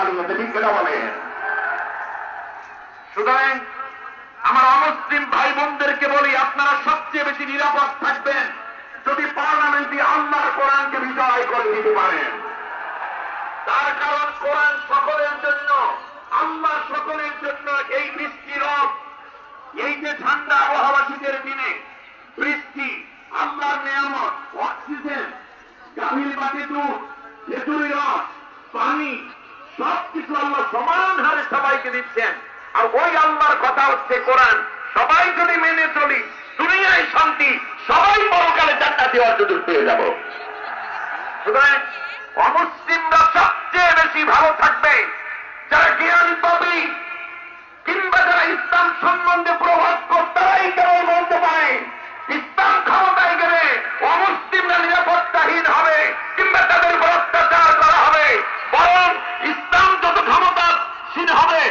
দাঁড়িয়েছে, ঠিক কিনা বলেন? সুতরাং আমার অমুসলিম ভাই বোনদেরকে বলি, আপনারা সবচেয়ে বেশি নিরাপদ থাকবেন যদি পার্লামেন্টে আল্লাহর কোরআনকে বিজয় করে দিতে পারেন। তার কারণ কোরআন সকলের জন্য, আল্লাহ সকলের জন্য। এই বৃষ্টি রব, এই যে ঠান্ডা আবহাওয়া শীতের দিনে বৃষ্টি, আল্লাহর নিয়ামত, অক্সিজেন, গাভীর বাটি দুধ, খেজুরি রস, পানি, সবকিছু আল্লাহ সমান হারে সবাইকে দিচ্ছেন। আর ওই আল্লাহর কথা হচ্ছে কোরআন। সবাই যদি মেনে চলি, দুনিয়ায় শান্তি, সবাই পরকালে চারটা দেওয়ার সুযোগ পেয়ে যাব। সুতরাং অমুসলিমরা সবচেয়ে বেশি ভালো থাকবে যারা জ্ঞান পাবে, কিংবা যারা ইসলাম সম্বন্ধে প্রভাব তারাই কেবল বলতে পারে। ইসলাম ক্ষমতায় গেলে অমুসলিমরা নিরাপত্তাহীন হবে, কিংবা তাদের উপর অত্যাচার করা হবে। বরং ইসলাম যত ক্ষমতাসীন হবে